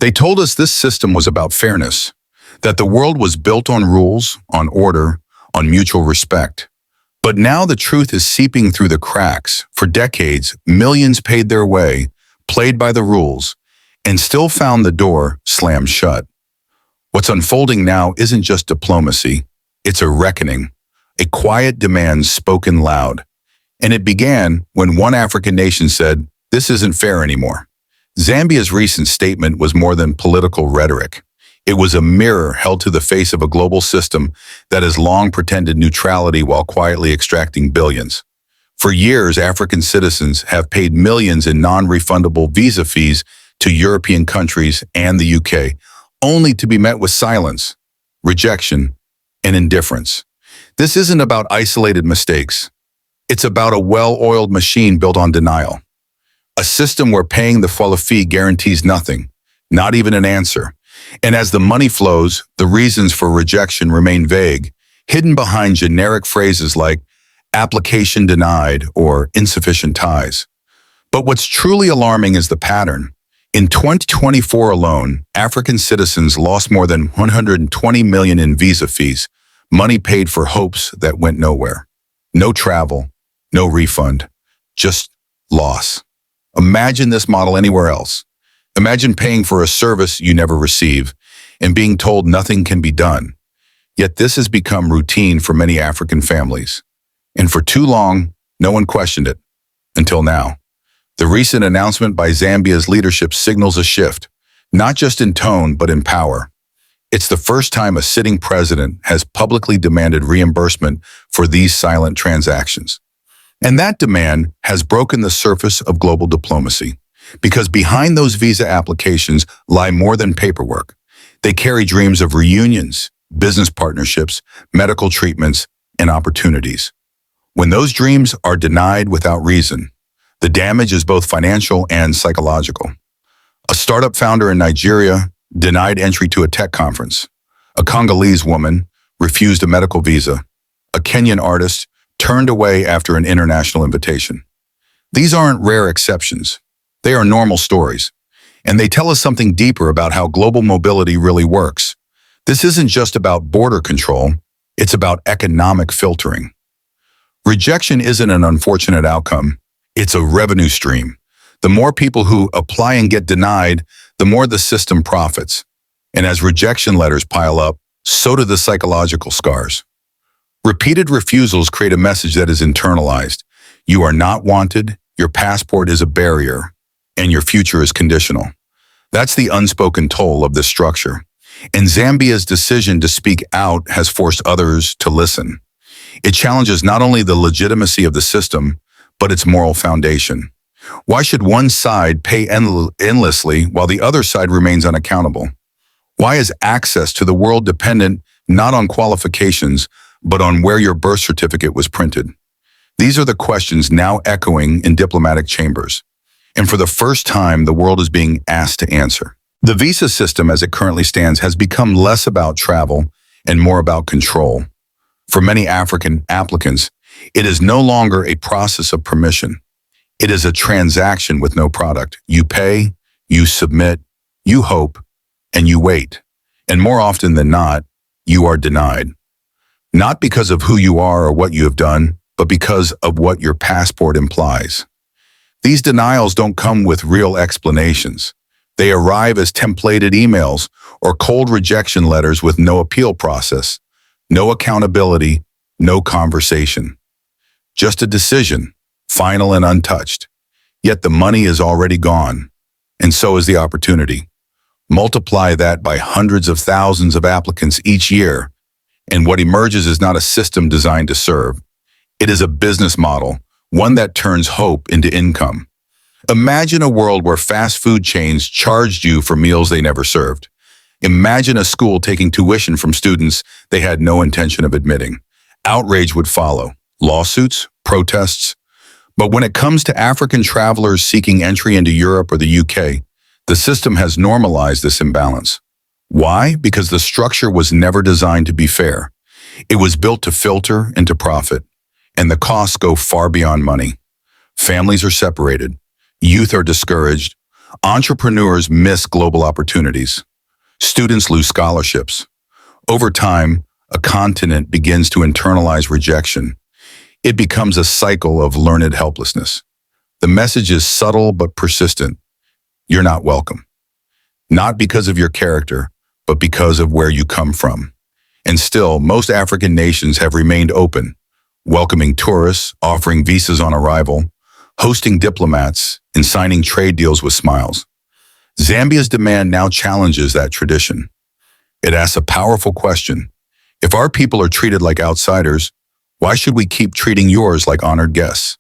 They told us this system was about fairness, that the world was built on rules, on order, on mutual respect. But now the truth is seeping through the cracks. For decades, millions paid their way, played by the rules, and still found the door slammed shut. What's unfolding now isn't just diplomacy, it's a reckoning, a quiet demand spoken loud. And it began when one African nation said, "This isn't fair anymore." Zambia's recent statement was more than political rhetoric. It was a mirror held to the face of a global system that has long pretended neutrality while quietly extracting billions. For years, African citizens have paid millions in non-refundable visa fees to European countries and the UK, only to be met with silence, rejection, and indifference. This isn't about isolated mistakes. It's about a well-oiled machine built on denial. A system where paying the full fee guarantees nothing, not even an answer. And as the money flows, the reasons for rejection remain vague, hidden behind generic phrases like application denied or insufficient ties. But what's truly alarming is the pattern. In 2024 alone, African citizens lost more than 120 million in visa fees, money paid for hopes that went nowhere. No travel, no refund, just loss. Imagine this model anywhere else. Imagine paying for a service you never receive and being told nothing can be done. Yet this has become routine for many African families. And for too long, no one questioned it. Until now. The recent announcement by Zambia's leadership signals a shift, not just in tone, but in power. It's the first time a sitting president has publicly demanded reimbursement for these silent transactions. And that demand has broken the surface of global diplomacy. Because behind those visa applications lie more than paperwork. They carry dreams of reunions, business partnerships, medical treatments, and opportunities. When those dreams are denied without reason, the damage is both financial and psychological. A startup founder in Nigeria denied entry to a tech conference. A Congolese woman refused a medical visa. A Kenyan artist turned away after an international invitation. These aren't rare exceptions. They are normal stories, and they tell us something deeper about how global mobility really works. This isn't just about border control, it's about economic filtering. Rejection isn't an unfortunate outcome, it's a revenue stream. The more people who apply and get denied, the more the system profits. And as rejection letters pile up, so do the psychological scars. Repeated refusals create a message that is internalized. You are not wanted, your passport is a barrier, and your future is conditional. That's the unspoken toll of this structure. And Zambia's decision to speak out has forced others to listen. It challenges not only the legitimacy of the system, but its moral foundation. Why should one side pay endlessly while the other side remains unaccountable? Why is access to the world dependent not on qualifications, but on where your birth certificate was printed? These are the questions now echoing in diplomatic chambers. And for the first time, the world is being asked to answer. The visa system as it currently stands has become less about travel and more about control. For many African applicants, it is no longer a process of permission. It is a transaction with no product. You pay, you submit, you hope, and you wait. And more often than not, you are denied. Not because of who you are or what you have done, but because of what your passport implies. These denials don't come with real explanations. They arrive as templated emails or cold rejection letters with no appeal process, no accountability, no conversation. Just a decision, final and untouched. Yet the money is already gone, and so is the opportunity. Multiply that by hundreds of thousands of applicants each year, and what emerges is not a system designed to serve. It is a business model, one that turns hope into income. Imagine a world where fast food chains charged you for meals they never served. Imagine a school taking tuition from students they had no intention of admitting. Outrage would follow, lawsuits, protests. But when it comes to African travelers seeking entry into Europe or the UK, the system has normalized this imbalance. Why? Because the structure was never designed to be fair. It was built to filter and to profit, and the costs go far beyond money. Families are separated, youth are discouraged, Entrepreneurs miss global opportunities. Students lose scholarships. Over time, a continent begins to internalize rejection. It becomes a cycle of learned helplessness. The message is subtle but persistent. You're not welcome. Not because of your character, but because of where you come from. And still, most African nations have remained open, welcoming tourists, offering visas on arrival, hosting diplomats, and signing trade deals with smiles. Zambia's demand now challenges that tradition. It asks a powerful question. If our people are treated like outsiders, why should we keep treating yours like honored guests?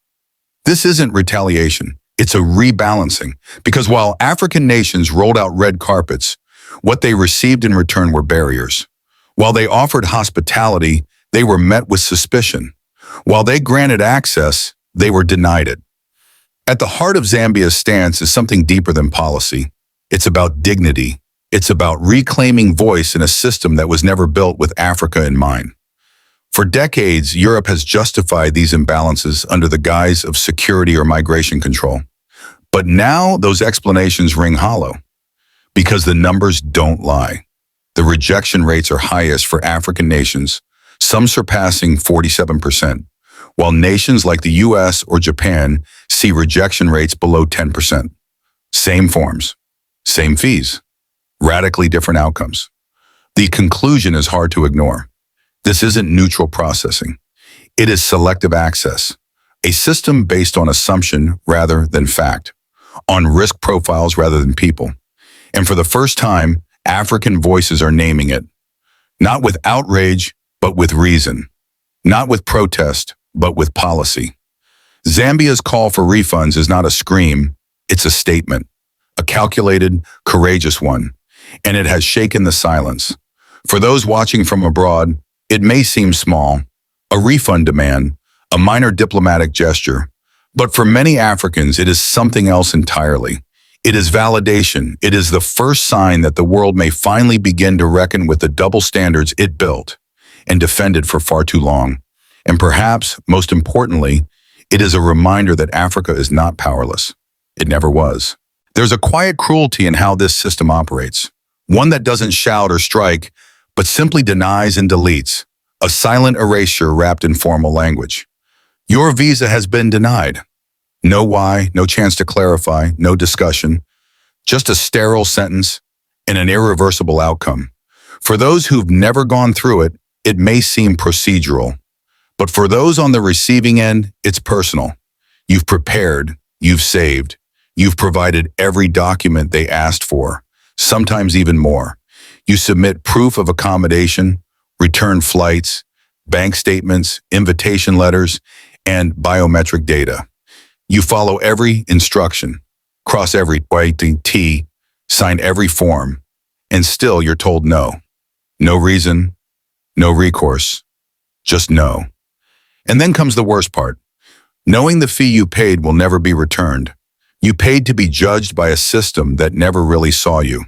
This isn't retaliation. It's a rebalancing, because while African nations rolled out red carpets, what they received in return were barriers. While they offered hospitality, they were met with suspicion. While they granted access, they were denied it. At the heart of Zambia's stance is something deeper than policy. It's about dignity. It's about reclaiming voice in a system that was never built with Africa in mind. For decades, Europe has justified these imbalances under the guise of security or migration control. But now those explanations ring hollow, because the numbers don't lie. The rejection rates are highest for African nations, some surpassing 47%, while nations like the US or Japan see rejection rates below 10%. Same forms, same fees, radically different outcomes. The conclusion is hard to ignore. This isn't neutral processing. It is selective access, a system based on assumption rather than fact, on risk profiles rather than people. And for the first time, African voices are naming it, not with outrage, but with reason, not with protest, but with policy. Zambia's call for refunds is not a scream, it's a statement, a calculated, courageous one, and it has shaken the silence. For those watching from abroad, it may seem small, a refund demand, a minor diplomatic gesture, but for many Africans, it is something else entirely. It is validation. It is the first sign that the world may finally begin to reckon with the double standards it built and defended for far too long. And perhaps, most importantly, it is a reminder that Africa is not powerless. It never was. There's a quiet cruelty in how this system operates, one that doesn't shout or strike, but simply denies and deletes, a silent erasure wrapped in formal language. Your visa has been denied. No why, no chance to clarify, no discussion, just a sterile sentence and an irreversible outcome. For those who've never gone through it, it may seem procedural. But for those on the receiving end, it's personal. You've prepared, you've saved, you've provided every document they asked for, sometimes even more. You submit proof of accommodation, return flights, bank statements, invitation letters, and biometric data. You follow every instruction, cross every T, sign every form, and still you're told no. No reason, no recourse, just no. And then comes the worst part. Knowing the fee you paid will never be returned. You paid to be judged by a system that never really saw you.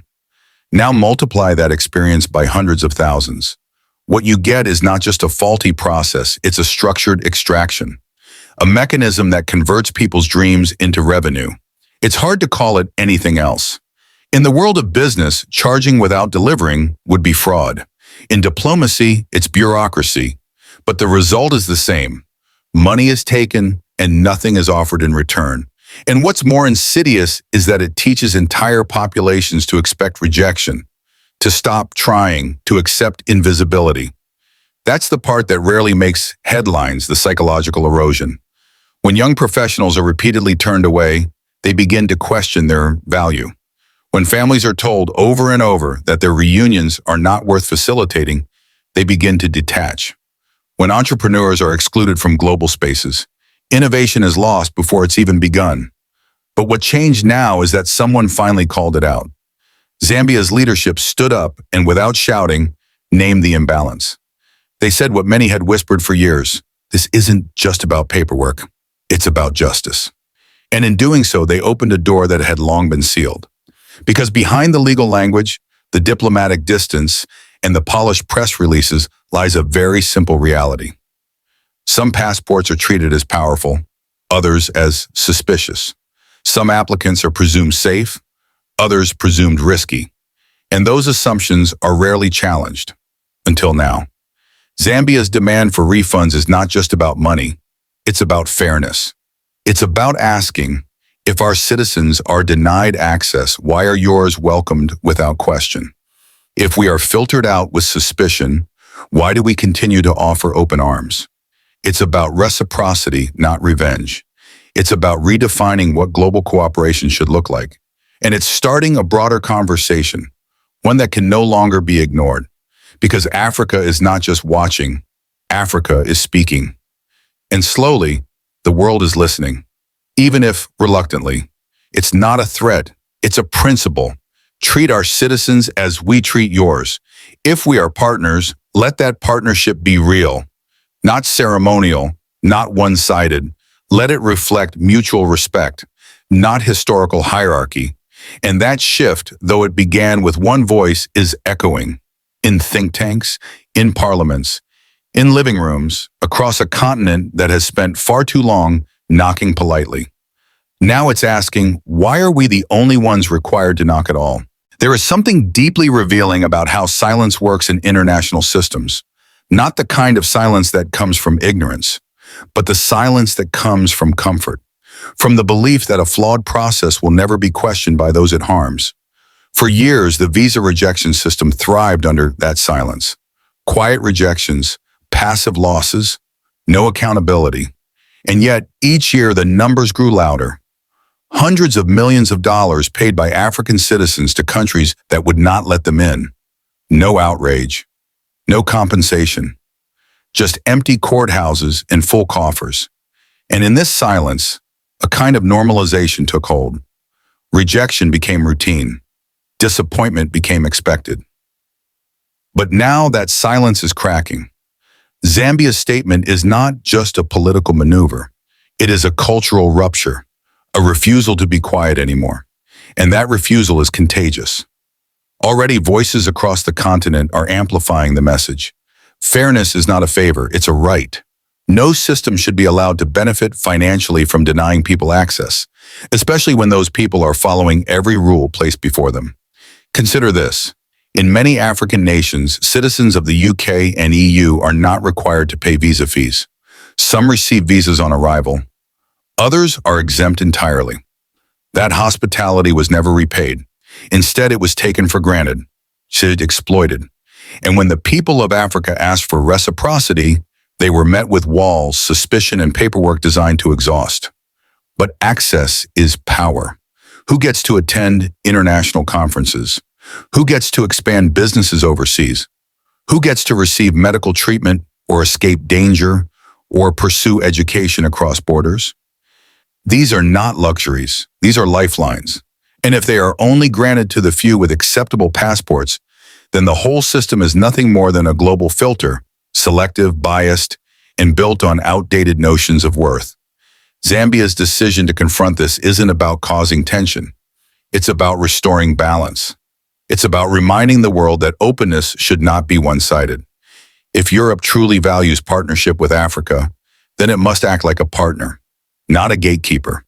Now multiply that experience by hundreds of thousands. What you get is not just a faulty process, it's a structured extraction, a mechanism that converts people's dreams into revenue. It's hard to call it anything else. In the world of business, charging without delivering would be fraud. In diplomacy, it's bureaucracy. But the result is the same. Money is taken and nothing is offered in return. And what's more insidious is that it teaches entire populations to expect rejection, to stop trying, to accept invisibility. That's the part that rarely makes headlines, the psychological erosion. When young professionals are repeatedly turned away, they begin to question their value. When families are told over and over that their reunions are not worth facilitating, they begin to detach. When entrepreneurs are excluded from global spaces, innovation is lost before it's even begun. But what changed now is that someone finally called it out. Zambia's leadership stood up and, without shouting, named the imbalance. They said what many had whispered for years: this isn't just about paperwork, it's about justice. And in doing so, they opened a door that had long been sealed. Because behind the legal language, the diplomatic distance, and the polished press releases lies a very simple reality. Some passports are treated as powerful, others as suspicious. Some applicants are presumed safe, others presumed risky. And those assumptions are rarely challenged. Until now. Zambia's demand for refunds is not just about money, it's about fairness. It's about asking, if our citizens are denied access, why are yours welcomed without question? If we are filtered out with suspicion, why do we continue to offer open arms? It's about reciprocity, not revenge. It's about redefining what global cooperation should look like. And it's starting a broader conversation, one that can no longer be ignored. Because Africa is not just watching, Africa is speaking. And slowly, the world is listening. Even if reluctantly, it's not a threat, it's a principle. Treat our citizens as we treat yours. If we are partners, let that partnership be real, not ceremonial, not one-sided. Let it reflect mutual respect, not historical hierarchy. And that shift, though it began with one voice, is echoing. In think tanks, in parliaments, in living rooms, across a continent that has spent far too long knocking politely. Now it's asking, why are we the only ones required to knock at all? There is something deeply revealing about how silence works in international systems. Not the kind of silence that comes from ignorance, but the silence that comes from comfort, from the belief that a flawed process will never be questioned by those it harms. For years, the visa rejection system thrived under that silence. Quiet rejections, passive losses, no accountability. And yet, each year the numbers grew louder. Hundreds of millions of dollars paid by African citizens to countries that would not let them in. No outrage, no compensation, just empty courthouses and full coffers. And in this silence, a kind of normalization took hold. Rejection became routine. Disappointment became expected. But now that silence is cracking. Zambia's statement is not just a political maneuver. It is a cultural rupture, a refusal to be quiet anymore. And that refusal is contagious. Already voices across the continent are amplifying the message. Fairness is not a favor, it's a right. No system should be allowed to benefit financially from denying people access, especially when those people are following every rule placed before them. Consider this. In many African nations, citizens of the UK and EU are not required to pay visa fees. Some receive visas on arrival. Others are exempt entirely. That hospitality was never repaid. Instead, it was taken for granted, exploited. And when the people of Africa asked for reciprocity, they were met with walls, suspicion, and paperwork designed to exhaust. But access is power. Who gets to attend international conferences? Who gets to expand businesses overseas? Who gets to receive medical treatment or escape danger or pursue education across borders? These are not luxuries. These are lifelines. And if they are only granted to the few with acceptable passports, then the whole system is nothing more than a global filter, selective, biased, and built on outdated notions of worth. Zambia's decision to confront this isn't about causing tension. It's about restoring balance. It's about reminding the world that openness should not be one-sided. If Europe truly values partnership with Africa, then it must act like a partner, not a gatekeeper.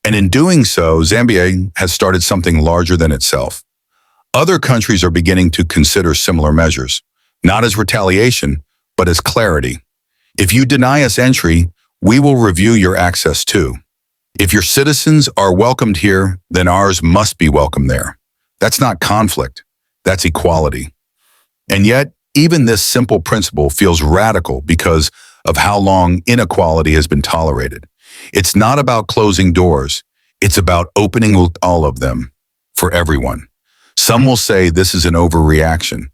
And in doing so, Zambia has started something larger than itself. Other countries are beginning to consider similar measures, not as retaliation, but as clarity. If you deny us entry, we will review your access too. If your citizens are welcomed here, then ours must be welcome there. That's not conflict, that's equality. And yet, even this simple principle feels radical because of how long inequality has been tolerated. It's not about closing doors, it's about opening all of them for everyone. Some will say this is an overreaction,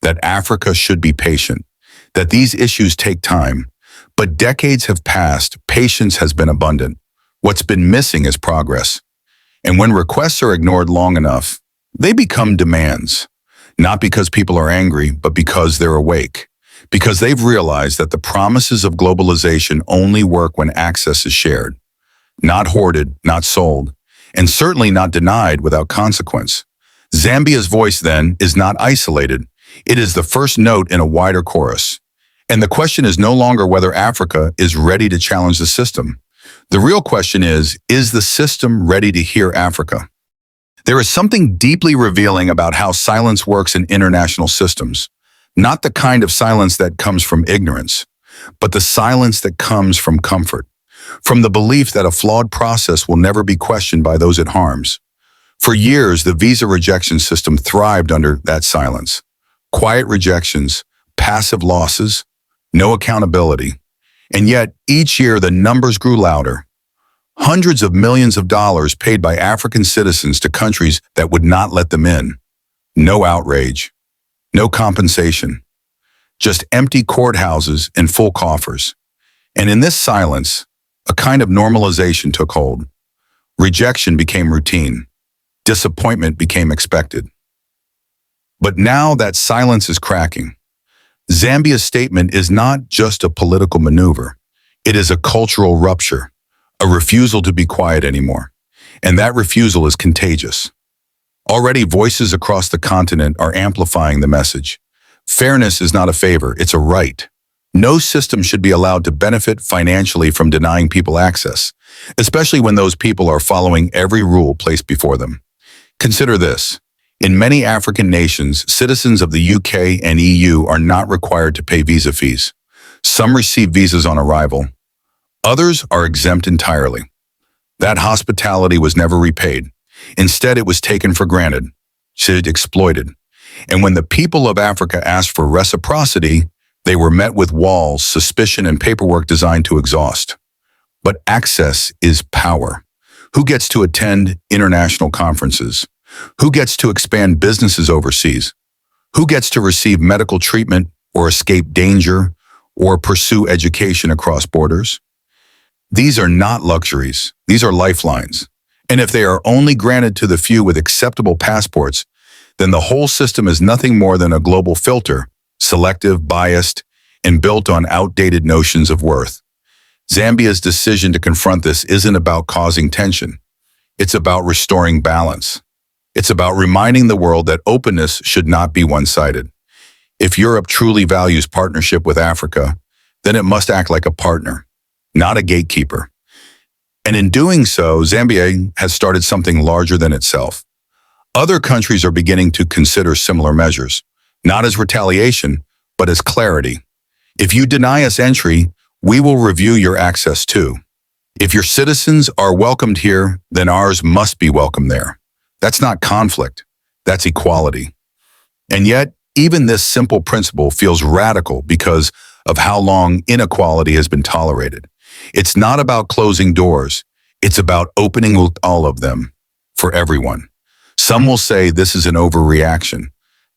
that Africa should be patient, that these issues take time. But decades have passed, patience has been abundant. What's been missing is progress. And when requests are ignored long enough, they become demands, not because people are angry, but because they're awake, because they've realized that the promises of globalization only work when access is shared, not hoarded, not sold, and certainly not denied without consequence. Zambia's voice, then, is not isolated. It is the first note in a wider chorus. And the question is no longer whether Africa is ready to challenge the system. The real question is the system ready to hear Africa? There is something deeply revealing about how silence works in international systems. Not the kind of silence that comes from ignorance, but the silence that comes from comfort, from the belief that a flawed process will never be questioned by those it harms. For years, the visa rejection system thrived under that silence. Quiet rejections, passive losses, no accountability. And yet, each year the numbers grew louder. Hundreds of millions of dollars paid by African citizens to countries that would not let them in. No outrage, no compensation, just empty courthouses and full coffers. And in this silence, a kind of normalization took hold. Rejection became routine. Disappointment became expected. But now that silence is cracking. Zambia's statement is not just a political maneuver. It is a cultural rupture, a refusal to be quiet anymore. And that refusal is contagious. Already voices across the continent are amplifying the message. Fairness is not a favor, it's a right. No system should be allowed to benefit financially from denying people access, especially when those people are following every rule placed before them. Consider this. In many African nations, citizens of the UK and EU are not required to pay visa fees. Some receive visas on arrival. Others are exempt entirely. That hospitality was never repaid. Instead, it was taken for granted, exploited. And when the people of Africa asked for reciprocity, they were met with walls, suspicion, and paperwork designed to exhaust. But access is power. Who gets to attend international conferences? Who gets to expand businesses overseas? Who gets to receive medical treatment or escape danger or pursue education across borders? These are not luxuries. These are lifelines. And if they are only granted to the few with acceptable passports, then the whole system is nothing more than a global filter, selective, biased, and built on outdated notions of worth. Zambia's decision to confront this isn't about causing tension. It's about restoring balance. It's about reminding the world that openness should not be one-sided. If Europe truly values partnership with Africa, then it must act like a partner, not a gatekeeper. And in doing so, Zambia has started something larger than itself. Other countries are beginning to consider similar measures, not as retaliation, but as clarity. If you deny us entry, we will review your access too. If your citizens are welcomed here, then ours must be welcome there. That's not conflict, that's equality. And yet, even this simple principle feels radical because of how long inequality has been tolerated. It's not about closing doors, it's about opening all of them for everyone. Some will say this is an overreaction,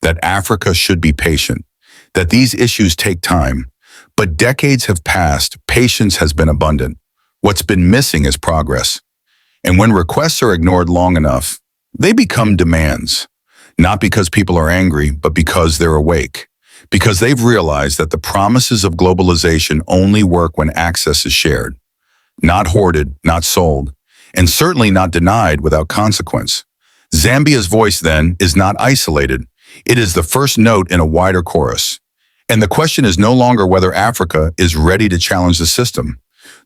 that Africa should be patient, that these issues take time. But decades have passed, patience has been abundant. What's been missing is progress. And when requests are ignored long enough, they become demands. Not because people are angry, but because they're awake. Because they've realized that the promises of globalization only work when access is shared. Not hoarded, not sold, and certainly not denied without consequence. Zambia's voice, then, is not isolated. It is the first note in a wider chorus. And the question is no longer whether Africa is ready to challenge the system.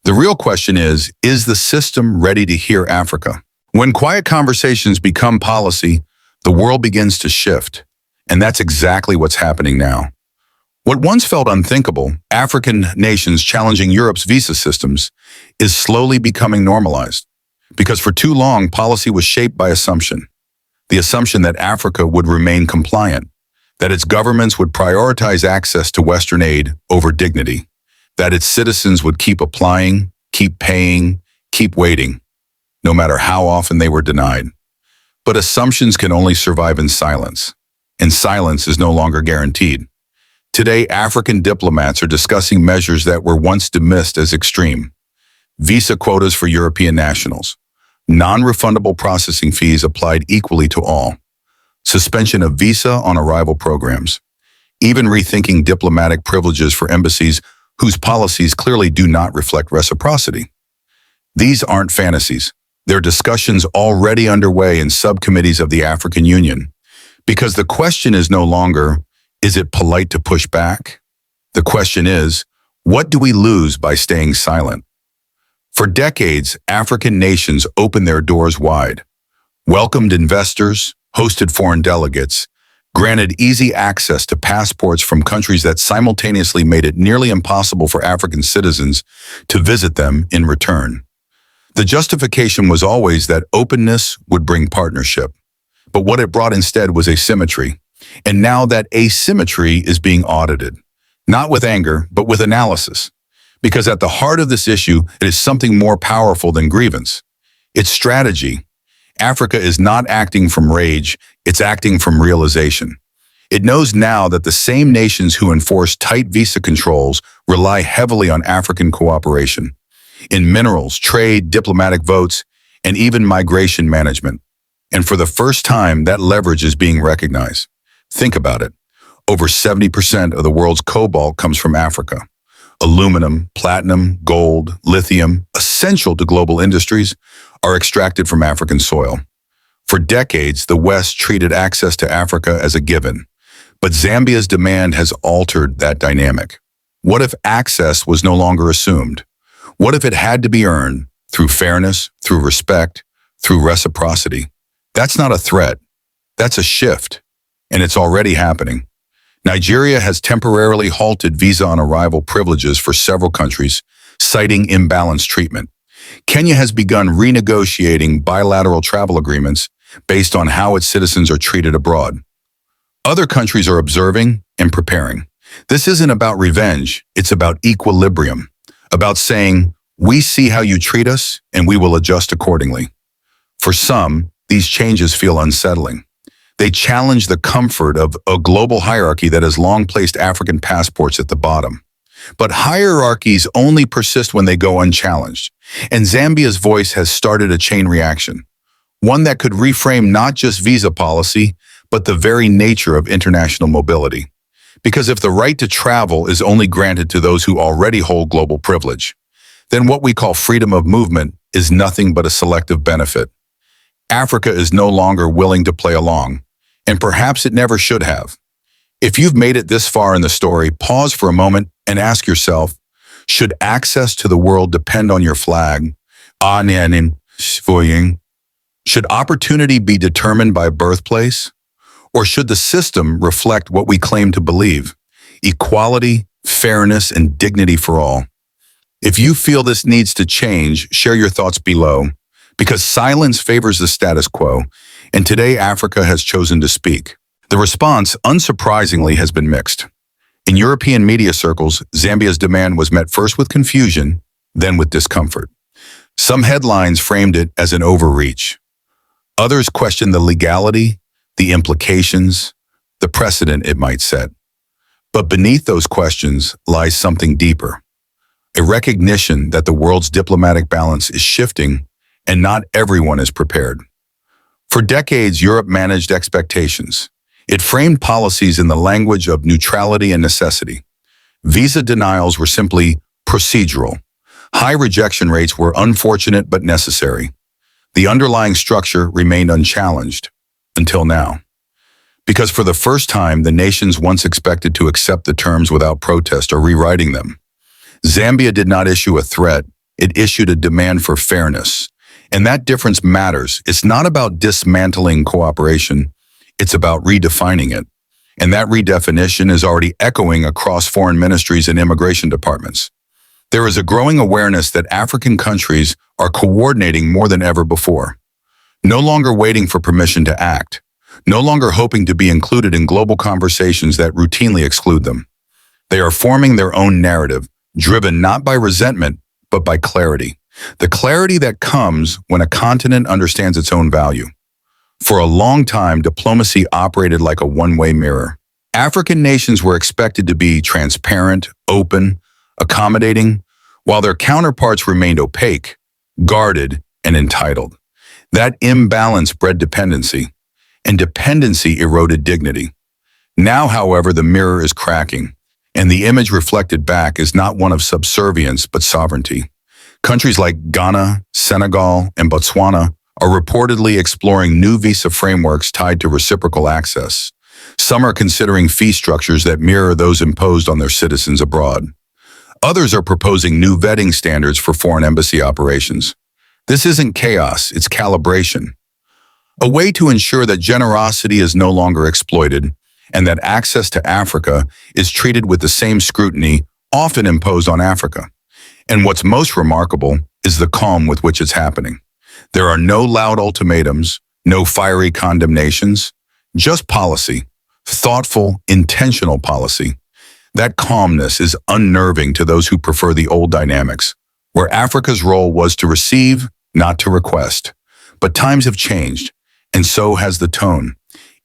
The real question is the system ready to hear Africa? When quiet conversations become policy, the world begins to shift. And that's exactly what's happening now. What once felt unthinkable, African nations challenging Europe's visa systems, is slowly becoming normalized. Because for too long, policy was shaped by assumption. The assumption that Africa would remain compliant, that its governments would prioritize access to Western aid over dignity, that its citizens would keep applying, keep paying, keep waiting, no matter how often they were denied. But assumptions can only survive in silence, and silence is no longer guaranteed. Today, African diplomats are discussing measures that were once dismissed as extreme. Visa quotas for European nationals, non-refundable processing fees applied equally to all, suspension of visa on arrival programs, even rethinking diplomatic privileges for embassies whose policies clearly do not reflect reciprocity. These aren't fantasies. They're discussions already underway in subcommittees of the African Union. Because the question is no longer, is it polite to push back? The question is, what do we lose by staying silent? For decades, African nations opened their doors wide. welcomed investors, hosted foreign delegates, granted easy access to passports from countries that simultaneously made it nearly impossible for African citizens to visit them in return. The justification was always that openness would bring partnership. But what it brought instead was asymmetry. And now that asymmetry is being audited, not with anger, but with analysis. Because at the heart of this issue, it is something more powerful than grievance. It's strategy. Africa is not acting from rage, it's acting from realization. It knows now that the same nations who enforce tight visa controls rely heavily on African cooperation in minerals, trade, diplomatic votes, and even migration management. And for the first time, that leverage is being recognized. Think about it. Over 70% of the world's cobalt comes from Africa. Aluminum, platinum, gold, lithium, essential to global industries, are extracted from African soil. For decades, the West treated access to Africa as a given, but Zambia's demand has altered that dynamic. What if access was no longer assumed? What if it had to be earned through fairness, through respect, through reciprocity? That's not a threat. That's a shift, and it's already happening. Nigeria has temporarily halted visa on arrival privileges for several countries, citing imbalanced treatment. Kenya has begun renegotiating bilateral travel agreements based on how its citizens are treated abroad. Other countries are observing and preparing. This isn't about revenge, it's about equilibrium, about saying, we see how you treat us and we will adjust accordingly. For some, these changes feel unsettling. They challenge the comfort of a global hierarchy that has long placed African passports at the bottom. But hierarchies only persist when they go unchallenged, and Zambia's voice has started a chain reaction, one that could reframe not just visa policy, but the very nature of international mobility. Because if the right to travel is only granted to those who already hold global privilege, then what we call freedom of movement is nothing but a selective benefit. Africa is no longer willing to play along, and perhaps it never should have. If you've made it this far in the story, pause for a moment and ask yourself, should access to the world depend on your flag? Should opportunity be determined by birthplace? Or should the system reflect what we claim to believe? Equality, fairness, and dignity for all. If you feel this needs to change, share your thoughts below, because silence favors the status quo, and today Africa has chosen to speak. The response, unsurprisingly, has been mixed. In European media circles, Zambia's demand was met first with confusion, then with discomfort. Some headlines framed it as an overreach. Others questioned the legality, the implications, the precedent it might set. But beneath those questions lies something deeper, a recognition that the world's diplomatic balance is shifting and not everyone is prepared. For decades, Europe managed expectations. It framed policies in the language of neutrality and necessity. Visa denials were simply procedural. High rejection rates were unfortunate but necessary. The underlying structure remained unchallenged, until now. Because for the first time, the nations once expected to accept the terms without protest or rewriting them. Zambia did not issue a threat, it issued a demand for fairness. And that difference matters. It's not about dismantling cooperation, it's about redefining it. And that redefinition is already echoing across foreign ministries and immigration departments. There is a growing awareness that African countries are coordinating more than ever before. No longer waiting for permission to act. No longer hoping to be included in global conversations that routinely exclude them. They are forming their own narrative, driven not by resentment, but by clarity. The clarity that comes when a continent understands its own value. For a long time, diplomacy operated like a one-way mirror. African nations were expected to be transparent, open, accommodating, while their counterparts remained opaque, guarded, and entitled. That imbalance bred dependency, and dependency eroded dignity. Now, however, the mirror is cracking, and the image reflected back is not one of subservience but sovereignty. Countries like Ghana, Senegal, and Botswana are reportedly exploring new visa frameworks tied to reciprocal access. Some are considering fee structures that mirror those imposed on their citizens abroad. Others are proposing new vetting standards for foreign embassy operations. This isn't chaos, it's calibration. a way to ensure that generosity is no longer exploited and that access to Africa is treated with the same scrutiny often imposed on Africa. And what's most remarkable is the calm with which it's happening. There are no loud ultimatums, no fiery condemnations, just policy, thoughtful, intentional policy. That calmness is unnerving to those who prefer the old dynamics, where Africa's role was to receive, not to request. But times have changed, and so has the tone.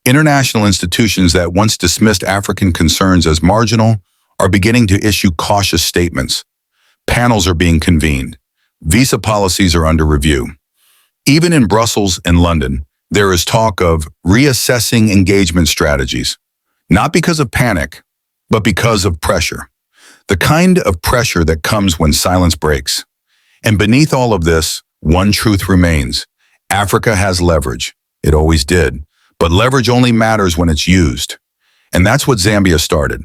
International institutions that once dismissed African concerns as marginal are beginning to issue cautious statements. Panels are being convened. Visa policies are under review. Even in Brussels and London, there is talk of reassessing engagement strategies, not because of panic, but because of pressure. The kind of pressure that comes when silence breaks. And beneath all of this, one truth remains. Africa has leverage. It always did. But leverage only matters when it's used. And that's what Zambia started.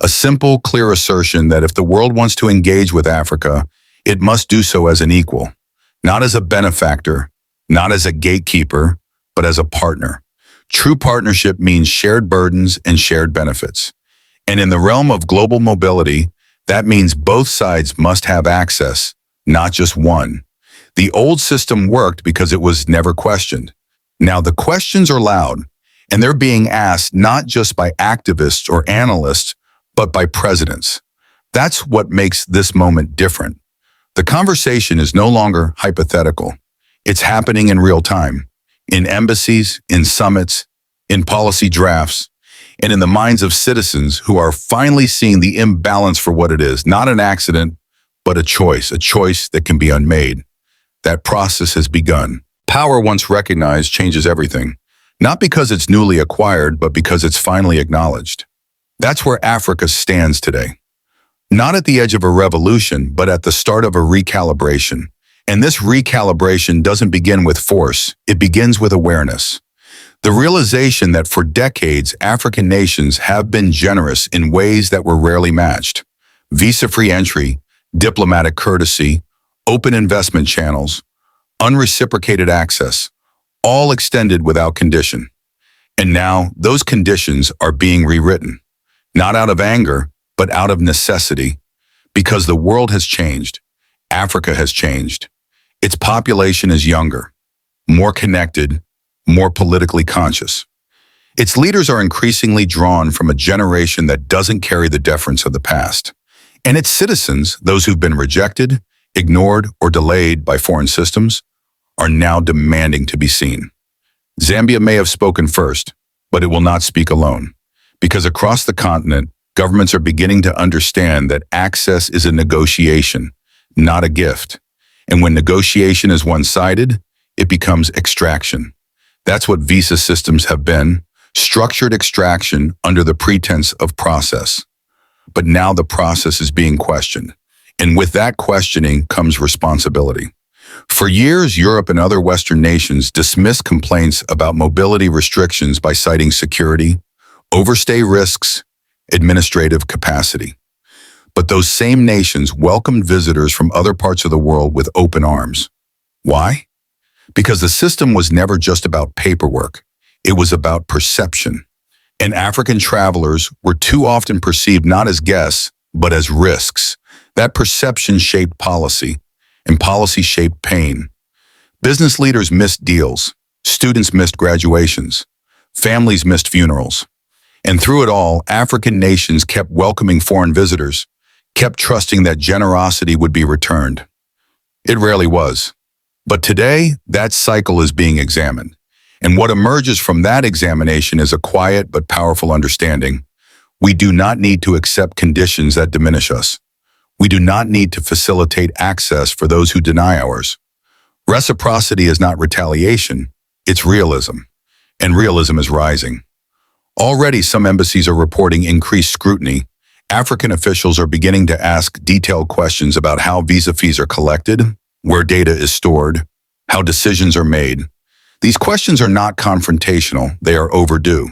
A simple, clear assertion that if the world wants to engage with Africa, it must do so as an equal, not as a benefactor, not as a gatekeeper, but as a partner. True partnership means shared burdens and shared benefits. And in the realm of global mobility, that means both sides must have access, not just one. The old system worked because it was never questioned. Now the questions are loud, and they're being asked not just by activists or analysts, but by presidents. That's what makes this moment different. The conversation is no longer hypothetical. It's happening in real time, in embassies, in summits, in policy drafts, and in the minds of citizens who are finally seeing the imbalance for what it is, not an accident, but a choice that can be unmade. That process has begun. Power once recognized changes everything, not because it's newly acquired, but because it's finally acknowledged. That's where Africa stands today. Not at the edge of a revolution, but at the start of a recalibration. And this recalibration doesn't begin with force, it begins with awareness. The realization that for decades, African nations have been generous in ways that were rarely matched. Visa-free entry, diplomatic courtesy, open investment channels, unreciprocated access, all extended without condition. And now those conditions are being rewritten, not out of anger, but out of necessity, because the world has changed. Africa has changed. Its population is younger, more connected, more politically conscious. Its leaders are increasingly drawn from a generation that doesn't carry the deference of the past. And its citizens, those who've been rejected, ignored, or delayed by foreign systems, are now demanding to be seen. Zambia may have spoken first, but it will not speak alone. Because across the continent, governments are beginning to understand that access is a negotiation, not a gift. And when negotiation is one-sided, it becomes extraction. That's what visa systems have been, structured extraction under the pretense of process. But now the process is being questioned. And with that questioning comes responsibility. For years, Europe and other Western nations dismissed complaints about mobility restrictions by citing security, overstay risks, administrative capacity. But those same nations welcomed visitors from other parts of the world with open arms. Why? Because the system was never just about paperwork. It was about perception. And African travelers were too often perceived not as guests, but as risks. That perception shaped policy, and policy shaped pain. Business leaders missed deals. Students missed graduations. Families missed funerals. And through it all, African nations kept welcoming foreign visitors, kept trusting that generosity would be returned. It rarely was. But today, that cycle is being examined. And what emerges from that examination is a quiet but powerful understanding. We do not need to accept conditions that diminish us. We do not need to facilitate access for those who deny ours. Reciprocity is not retaliation, it's realism. And realism is rising. Already, some embassies are reporting increased scrutiny. African officials are beginning to ask detailed questions about how visa fees are collected, where data is stored, how decisions are made. These questions are not confrontational, they are overdue.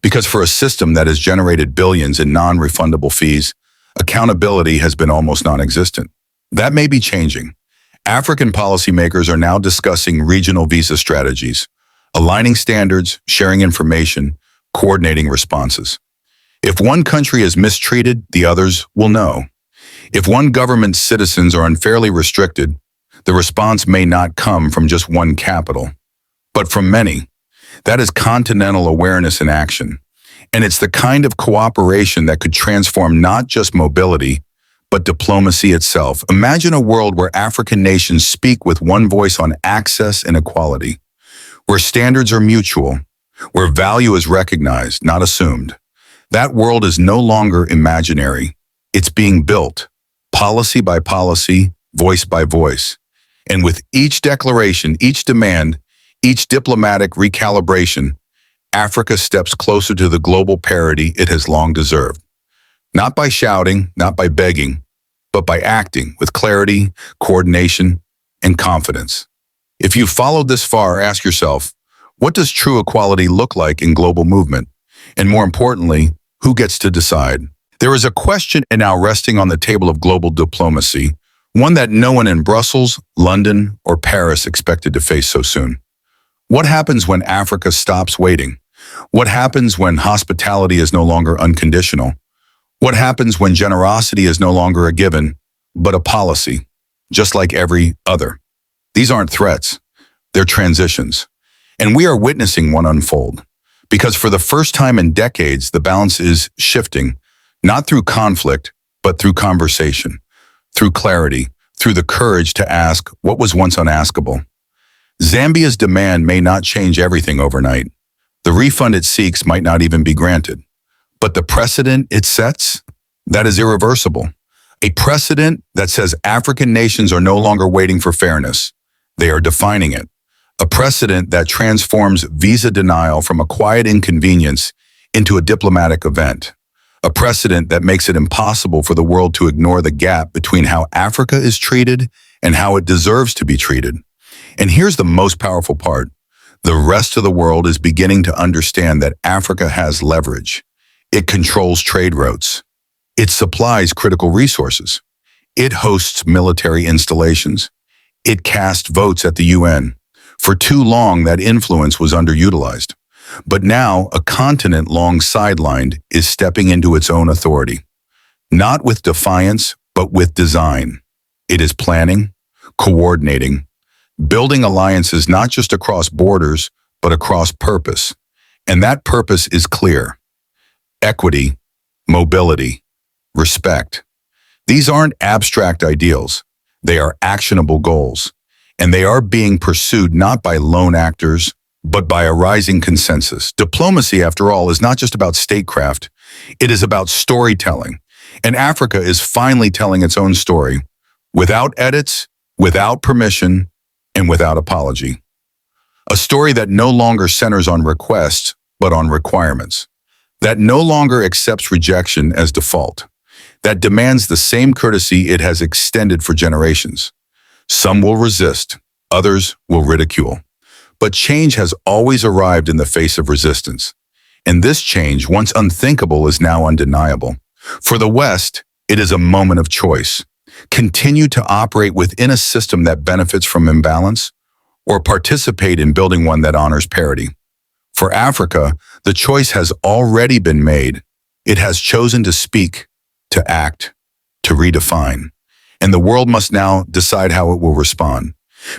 Because for a system that has generated billions in non-refundable fees, accountability has been almost non-existent. That may be changing. African policymakers are now discussing regional visa strategies, aligning standards, sharing information, coordinating responses. If one country is mistreated, the others will know. If one government's citizens are unfairly restricted, the response may not come from just one capital, but from many. That is continental awareness in action. And it's the kind of cooperation that could transform not just mobility, but diplomacy itself. Imagine a world where African nations speak with one voice on access and equality, where standards are mutual, where value is recognized, not assumed. That world is no longer imaginary. It's being built, policy by policy, voice by voice. And with each declaration, each demand, each diplomatic recalibration, Africa steps closer to the global parity it has long deserved. Not by shouting, not by begging, but by acting with clarity, coordination, and confidence. If you've followed this far, ask yourself, what does true equality look like in global movement? And more importantly, who gets to decide? There is a question now resting on the table of global diplomacy, one that no one in Brussels, London, or Paris expected to face so soon. What happens when Africa stops waiting? What happens when hospitality is no longer unconditional? What happens when generosity is no longer a given, but a policy, just like every other? These aren't threats, they're transitions. And we are witnessing one unfold. Because for the first time in decades, the balance is shifting, not through conflict, but through conversation, through clarity, through the courage to ask what was once unaskable. Zambia's demand may not change everything overnight. The refund it seeks might not even be granted. But the precedent it sets, that is irreversible. A precedent that says African nations are no longer waiting for fairness. They are defining it. A precedent that transforms visa denial from a quiet inconvenience into a diplomatic event. A precedent that makes it impossible for the world to ignore the gap between how Africa is treated and how it deserves to be treated. And here's the most powerful part. The rest of the world is beginning to understand that Africa has leverage. It controls trade routes. It supplies critical resources. It hosts military installations. It casts votes at the UN. For too long, that influence was underutilized. But now, a continent long sidelined is stepping into its own authority. Not with defiance, but with design. It is planning, coordinating, building alliances not just across borders, but across purpose. And that purpose is clear. Equity, mobility, respect. These aren't abstract ideals. They are actionable goals. And they are being pursued not by lone actors, but by a rising consensus. Diplomacy, after all, is not just about statecraft. It is about storytelling. And Africa is finally telling its own story, without edits, without permission, and without apology. A story that no longer centers on requests, but on requirements. That no longer accepts rejection as default. That demands the same courtesy it has extended for generations. Some will resist, others will ridicule. But change has always arrived in the face of resistance. And this change, once unthinkable, is now undeniable. For the West, it is a moment of choice. Continue to operate within a system that benefits from imbalance, or participate in building one that honors parity. For Africa, the choice has already been made. It has chosen to speak, to act, to redefine. And the world must now decide how it will respond.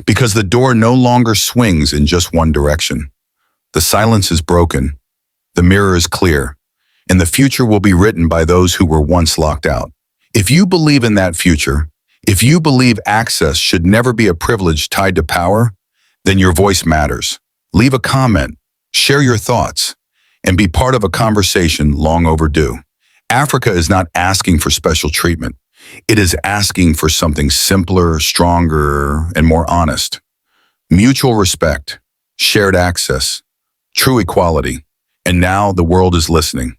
Because the door no longer swings in just one direction. The silence is broken. The mirror is clear. And the future will be written by those who were once locked out. If you believe in that future, if you believe access should never be a privilege tied to power, then your voice matters. Leave a comment, share your thoughts, and be part of a conversation long overdue. Africa is not asking for special treatment. It is asking for something simpler, stronger, and more honest. Mutual respect, shared access, true equality. And now the world is listening.